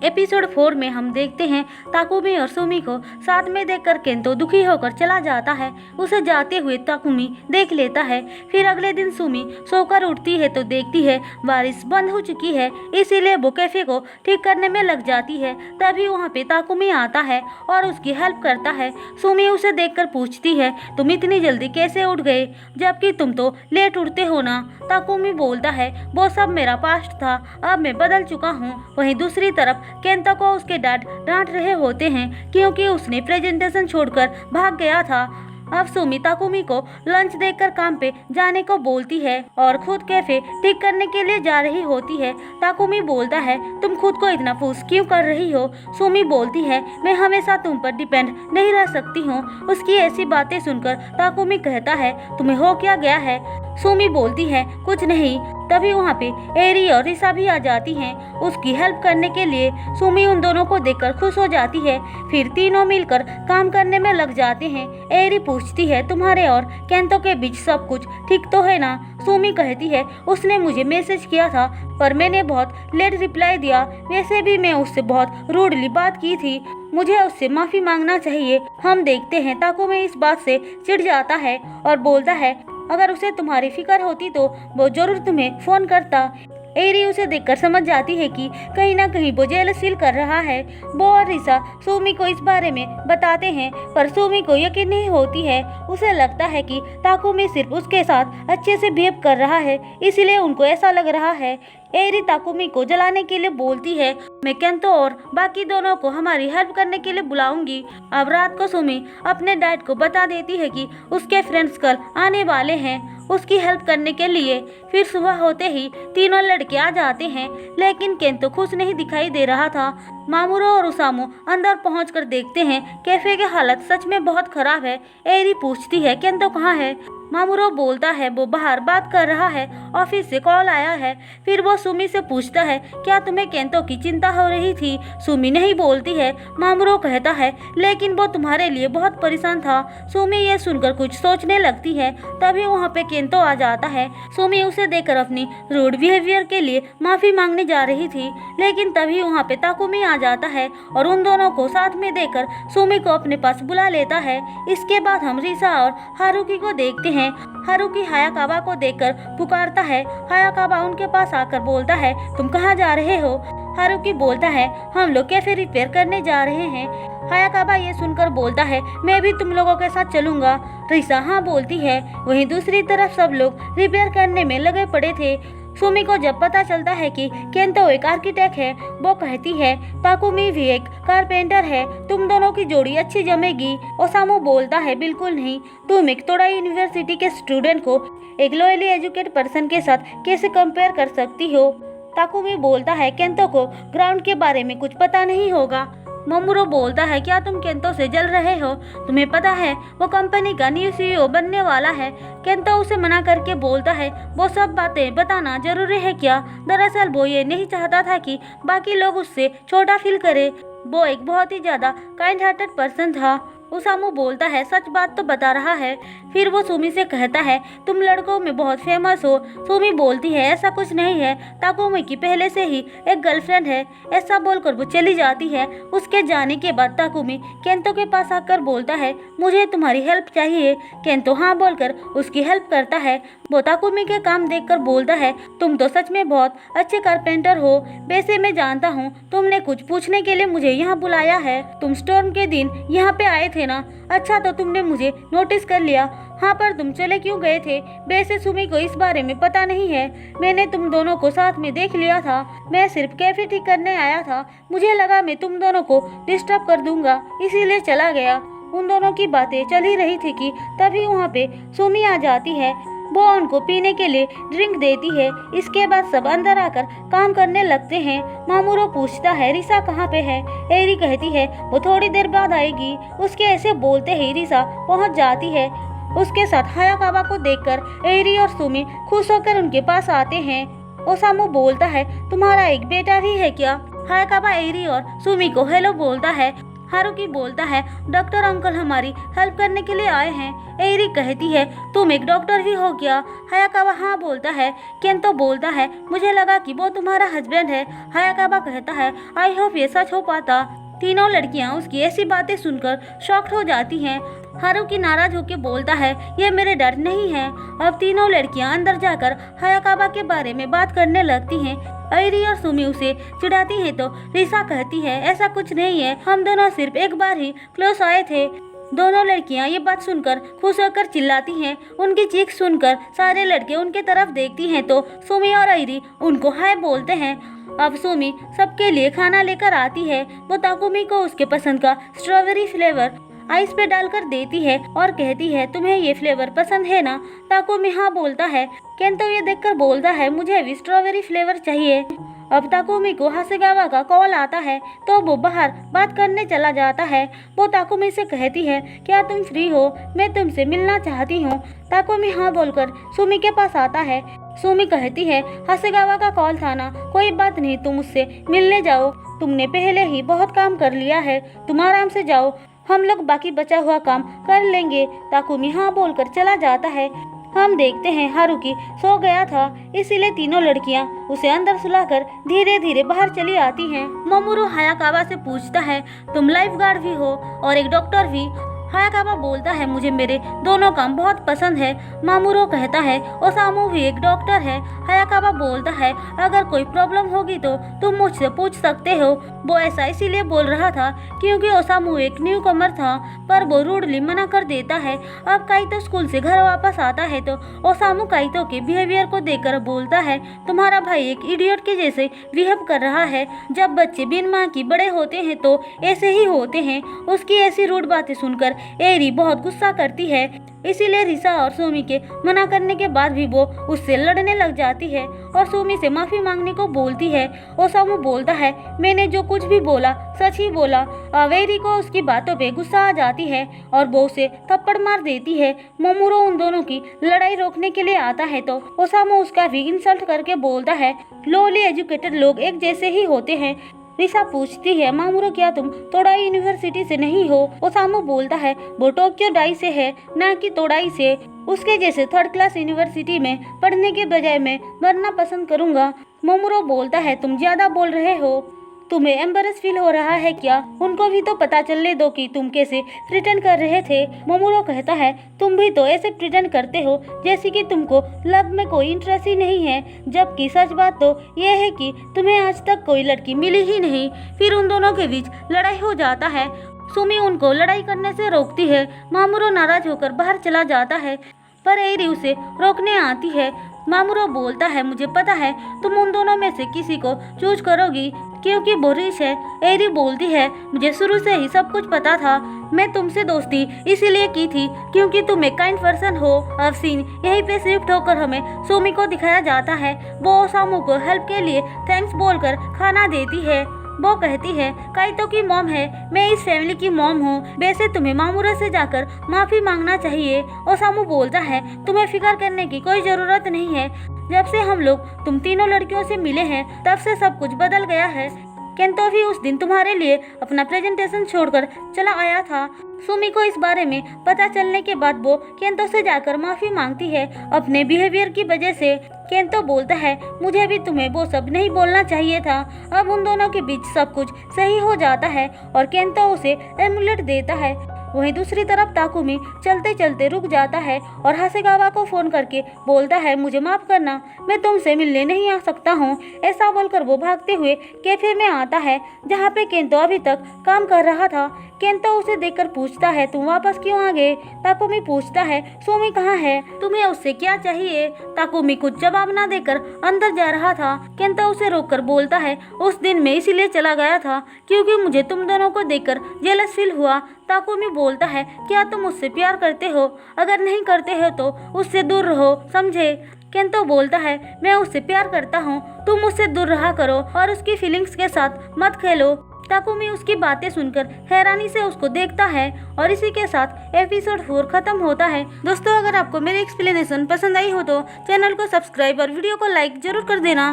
Episode 4 में हम देखते हैं ताकुमी और सुमी को साथ में देखकर केंतो दुखी होकर चला जाता है। उसे जाते हुए ताकुमी देख लेता है। फिर अगले दिन सुमी सोकर उठती है तो देखती है बारिश बंद हो चुकी है, इसीलिए वो कैफे को ठीक करने में लग जाती है। तभी वहाँ पे ताकुमी आता है और उसकी हेल्प करता है। सुमी उसे देखकर पूछती है, तुम इतनी जल्दी कैसे उठ गए, जबकि तुम तो लेट उठते हो ना। ताकुमी बोलता है, वो सब मेरा पास्ट था, अब मैं बदल चुका हूँ। वहीं दूसरी तरफ केंतो को उसके डैड डांट रहे होते हैं क्योंकि उसने प्रेजेंटेशन छोड़कर भाग गया था। अब सुमी ताकुमी को लंच देकर काम पे जाने को बोलती है और खुद कैफे ठीक करने के लिए जा रही होती है। ताकुमी बोलता है, तुम खुद को इतना पुश क्यों कर रही हो। सुमी बोलती है, मैं हमेशा तुम पर डिपेंड नहीं रह सकती हूँ। उसकी ऐसी बातें सुनकर ताकुमी कहता है, तुम्हें हो क्या गया है। सुमी बोलती है, कुछ नहीं। तभी वहाँ पे एरी और रिसा भी आ जाती हैं उसकी हेल्प करने के लिए। सुमी उन दोनों को देखकर खुश हो जाती है। फिर तीनों मिलकर काम करने में लग जाते हैं। एरी पूछती है, तुम्हारे और केंतो के बीच सब कुछ ठीक तो है ना। सुमी कहती है, उसने मुझे मैसेज किया था पर मैंने बहुत लेट रिप्लाई दिया। वैसे भी मैं उससे बहुत रूडली बात की थी, मुझे उससे माफ़ी मांगना चाहिए। हम देखते हैं ताकुमी इस बात से चिढ़ जाता है और बोलता है, अगर उसे तुम्हारी फिक्र होती तो वो जरूर तुम्हें फोन करता। एरी उसे देखकर समझ जाती है कि कहीं ना कहीं वो जेलस फील कर रहा है। वो और रिसा सुमी को इस बारे में बताते हैं पर सुमी को यकीन नहीं होती है। उसे लगता है कि ताकुमी सिर्फ उसके साथ अच्छे से बिहेव कर रहा है, इसीलिए उनको ऐसा लग रहा है। एरी ताकुमी को जलाने के लिए बोलती है, मैं केंतो और बाकी दोनों को हमारी हेल्प करने के लिए बुलाऊंगी। अब रात को सुमी अपने डैड को बता देती है कि उसके फ्रेंड्स कल आने वाले हैं उसकी हेल्प करने के लिए। फिर सुबह होते ही तीनों लड़के आ जाते हैं, लेकिन केंतो खुश नहीं दिखाई दे रहा था। मामूरो और उसामू अंदर पहुंचकर देखते हैं कैफे की हालत सच में बहुत खराब है। एरी पूछती है, केंतो कहाँ है। मामूरो बोलता है, वो बाहर बात कर रहा है, ऑफिस से कॉल आया है। फिर वो सुमी से पूछता है, क्या तुम्हें केंतो की चिंता हो रही थी। सुमी नहीं बोलती है। मामूरो कहता है, लेकिन वो तुम्हारे लिए बहुत परेशान था। सुमी ये सुनकर कुछ सोचने लगती है। तभी वहाँ पे केंतो आ जाता है। सुमी उसे देखकर अपनी रूड बिहेवियर के लिए माफी मांगने जा रही थी, लेकिन तभी वहाँ पे ताकुमी आ जाता है और उन दोनों को साथ में देखकर सुमी को अपने पास बुला लेता है। इसके बाद हम रिसा और हारुकी को देखते हैं। हारुकी हायाकावा को देखकर पुकारता है। हायाकावा उनके पास आकर बोलता है, तुम कहाँ जा रहे हो। हारुकी बोलता है, हम लोग कैफे रिपेयर करने जा रहे हैं। हायाकावा ये सुनकर बोलता है, मैं भी तुम लोगों के साथ चलूंगा। रिसा हाँ बोलती है। वहीं दूसरी तरफ सब लोग रिपेयर करने में लगे पड़े थे। सुमी को जब पता चलता है कि केंतो एक आर्किटेक्ट है, वो कहती है, ताकुमी भी एक कारपेंटर है, तुम दोनों की जोड़ी अच्छी जमेगी। ओसामू बोलता है, बिल्कुल नहीं, तुम एक तोड़ा यूनिवर्सिटी के स्टूडेंट को एक लोअली एजुकेटेड पर्सन के साथ कैसे कंपेयर कर सकती हो। ताकुमी बोलता है, केंतो को ग्राउंड के बारे में कुछ पता नहीं होगा। मामूरो बोलता है, क्या तुम केंतो से जल रहे हो, तुम्हें पता है वो कंपनी का न्यू सीईओ बनने वाला है। केंतो उसे मना करके बोलता है, वो सब बातें बताना जरूरी है क्या। दरअसल वो ये नहीं चाहता था कि बाकी लोग उससे छोटा फील करे। वो एक बहुत ही ज्यादा काइंड हार्टेड पर्सन था। उसामू बोलता है, सच बात तो बता रहा है। फिर वो सुमी से कहता है, तुम लड़कों में बहुत फेमस हो। सुमी बोलती है, ऐसा कुछ नहीं है, ताकुमी की पहले से ही एक गर्लफ्रेंड है। ऐसा बोलकर वो चली जाती है। उसके जाने के बाद ताकुमी केंतो के पास आकर बोलता है, मुझे तुम्हारी हेल्प चाहिए। केंतो हाँ बोलकर उसकी हेल्प करता है। वो ताकुमी के काम देखकर बोलता है, तुम तो सच में बहुत अच्छे कारपेंटर हो। वैसे मैं जानता हूँ तुमने कुछ पूछने के लिए मुझे यहाँ बुलाया है। तुम स्टॉर्म के दिन यहाँ पे आए थे ना। अच्छा, तो तुमने मुझे नोटिस कर लिया। हाँ, पर तुम चले क्यों गए थे। वैसे सुमी को इस बारे में पता नहीं है। मैंने तुम दोनों को साथ में देख लिया था। मैं सिर्फ कैफे ठीक करने आया था। मुझे लगा मैं तुम दोनों को डिस्टर्ब कर दूंगा, इसीलिए चला गया। उन दोनों की बातें चल ही रही थी कि तभी वहाँ पे सुमी आ जाती है। वो उनको पीने के लिए ड्रिंक देती है। इसके बाद सब अंदर आकर काम करने लगते हैं। मामूरो पूछता है, रिसा कहाँ पे है। एरी कहती है, वो थोड़ी देर बाद आएगी। उसके ऐसे बोलते ही रिसा पहुँच जाती है। उसके साथ हायाकावा को देखकर एरी और सुमी खुश होकर उनके पास आते हैं। ओसामू बोलता है, तुम्हारा एक बेटा भी है क्या। हायाकावा एरी और सुमी को हेलो बोलता है। हारुकी बोलता है डॉक्टर अंकल हमारी हेल्प करने के लिए आए हैं। एरी कहती है तुम एक डॉक्टर भी हो क्या? हायाकावा हाँ बोलता है। केंतो बोलता है मुझे लगा कि वो तुम्हारा हस्बैंड है। हायाकावा कहता है आई होप ये सच हो पाता। तीनों लड़कियां उसकी ऐसी बातें सुनकर शॉक्ड हो जाती हैं। हारुकी नाराज होकर बोलता है ये मेरे डर नहीं है। अब तीनों लड़कियां अंदर जाकर हायाकावा के बारे में बात करने लगती हैं। एरी और सुमी उसे चिढ़ाती है तो रिसा कहती है ऐसा कुछ नहीं है, हम दोनों सिर्फ एक बार ही क्लोज आए थे। दोनों लड़कियां ये बात सुनकर खुश होकर चिल्लाती हैं। उनकी चीख सुनकर सारे लड़के उनके तरफ देखती हैं तो सुमी और एरी उनको हाय बोलते हैं। अब सुमी सबके लिए खाना लेकर आती है। वो ताकुमी को उसके पसंद का स्ट्रॉबेरी फ्लेवर आइस पे डालकर देती है और कहती है तुम्हें ये फ्लेवर पसंद है ना? ताकुमी हाँ बोलता है। केंतो ये देखकर बोलता है मुझे भी स्ट्रॉबेरी फ्लेवर चाहिए। अब ताकुमी को हासेगावा का कॉल आता है तो वो बाहर बात करने चला जाता है। वो ताकुमी से कहती है क्या तुम फ्री हो, मैं तुमसे मिलना चाहती हूँ। ताकुमी हाँ बोलकर सुमी के पास आता है। सुमी कहती है हासेगावा का कॉल था ना, कोई बात नहीं, तुम उससे मिलने जाओ, तुमने पहले ही बहुत काम कर लिया है, तुम आराम से जाओ, हम लोग बाकी बचा हुआ काम कर लेंगे। ताकुमी हाँ बोलकर चला जाता है। हम देखते हैं हारुकी सो गया था, इसीलिए तीनों लड़कियां उसे अंदर सुलाकर धीरे धीरे बाहर चली आती हैं। मोमोरो हायाकावा से पूछता है तुम लाइफ गार्ड भी हो और एक डॉक्टर भी? हायाकावा बोलता है मुझे मेरे दोनों काम बहुत पसंद है। मामूरो कहता है ओसामू भी एक डॉक्टर है। हायाकावा बोलता है अगर कोई प्रॉब्लम होगी तो तुम मुझसे पूछ सकते हो। वो ऐसा इसीलिए बोल रहा था क्योंकि ओसामू एक न्यू कमर था, पर वो रूडली मना कर देता है। अब काइतो स्कूल से घर वापस आता है तो ओसामू काइतो के बिहेवियर को देखकर बोलता है तुम्हारा भाई एक इडियट के जैसे बिहेव कर रहा है। जब बच्चे बिन माँ की बड़े होते हैं तो ऐसे ही होते हैं। उसकी ऐसी रूड बातें सुनकर एरी बहुत गुस्सा करती है, इसीलिए रिसा और सुमी के मना करने के बाद भी वो उससे लड़ने लग जाती है और सुमी से माफी मांगने को बोलती है। ओसामू बोलता है मैंने जो कुछ भी बोला सच ही बोला। अब एरी को उसकी बातों पे गुस्सा आ जाती है और वो उसे थप्पड़ मार देती है। मोमोरो उन दोनों की लड़ाई रोकने के लिए आता है तो ओसामू उसका भी इंसल्ट करके बोलता है लोली एजुकेटेड लोग एक जैसे ही होते हैं। रिसा पूछती है मामूरो क्या तुम तोडाई यूनिवर्सिटी से नहीं हो? ओसामू बोलता है वो टोक्यो डाई से है, ना कि तोडाई से। उसके जैसे थर्ड क्लास यूनिवर्सिटी में पढ़ने के बजाय मैं मरना पसंद करूंगा। मोमोरो बोलता है तुम ज्यादा बोल रहे हो, तुम्हें एम्बेरस फील हो रहा है क्या? उनको भी तो पता चलने दो कि तुम कैसे प्रिटेंड कर रहे थे। मोमोरो कहता है तुम भी तो ऐसे प्रिटेंड करते हो जैसे कि तुमको लव में कोई इंटरेस्ट ही नहीं है, जबकि सच बात तो ये है कि तुम्हें आज तक कोई लड़की मिली ही नहीं। फिर उन दोनों के बीच लड़ाई हो जाता है। सुमी उनको लड़ाई करने से रोकती है। मामूरो नाराज होकर बाहर चला जाता है पर एरी उसे रोकने आती है। मामूरो बोलता है मुझे पता है तुम उन दोनों में से किसी को चूज करोगी क्योंकि वो रिच है। एरी बोलती है मुझे शुरू से ही सब कुछ पता था, मैं तुमसे दोस्ती इसीलिए की थी क्योंकि तुम एक काइंड पर्सन हो। अब सीन यहीं पे शिफ्ट होकर हमें सुमी को दिखाया जाता है। वो ओसामू को हेल्प के लिए थैंक्स बोलकर खाना देती है। वो कहती है काइतो की मॉम है, मैं इस फैमिली की मॉम हूँ, वैसे तुम्हें मामूरा से जाकर माफी मांगना चाहिए। ओसामू बोलता है तुम्हें फिक्र करने की कोई जरूरत नहीं है, जब से हम लोग तुम तीनों लड़कियों से मिले हैं तब से सब कुछ बदल गया है। केंतो भी उस दिन तुम्हारे लिए अपना प्रेजेंटेशन छोड़कर चला आया था। सुमी को इस बारे में पता चलने के बाद वो केंतो से जाकर माफी मांगती है अपने बिहेवियर की वजह से। केंतो बोलता है मुझे भी तुम्हें वो सब नहीं बोलना चाहिए था। अब उन दोनों के बीच सब कुछ सही हो जाता है और केंतो उसे एमुलेट देता है। वहीं दूसरी तरफ ताकुमी चलते चलते रुक जाता है और हासेगावा को फोन करके बोलता है मुझे माफ करना, मैं तुमसे मिलने नहीं आ सकता हूँ। ऐसा बोलकर वो भागते हुए कैफे में आता है जहाँ पे केंतो अभी तक काम कर रहा था। केंतो उसे देखकर पूछता है तुम वापस क्यों आ गए? ताकुमी पूछता है सुमी कहाँ है, तुम्हें उससे क्या चाहिए? ताकुमी कुछ जवाब ना देकर अंदर जा रहा था। केंतो उसे रोककर बोलता है उस दिन मैं इसीलिए चला गया था क्योंकि मुझे तुम दोनों को देखकर जेलस फील हुआ। ताकुमी बोलता है क्या तुम उससे प्यार करते हो? अगर नहीं करते हो तो उससे दूर रहो, समझे? केंतो बोलता है मैं उससे प्यार करता हूँ, तुम उससे दूर रहा करो और उसकी फीलिंग्स के साथ मत खेलो। ताकुमी उसकी बातें सुनकर हैरानी से उसको देखता है और इसी के साथ एपिसोड 4 खत्म होता है। दोस्तों अगर आपको मेरी एक्सप्लेनेशन पसंद आई हो तो चैनल को सब्सक्राइब और वीडियो को लाइक जरूर कर देना।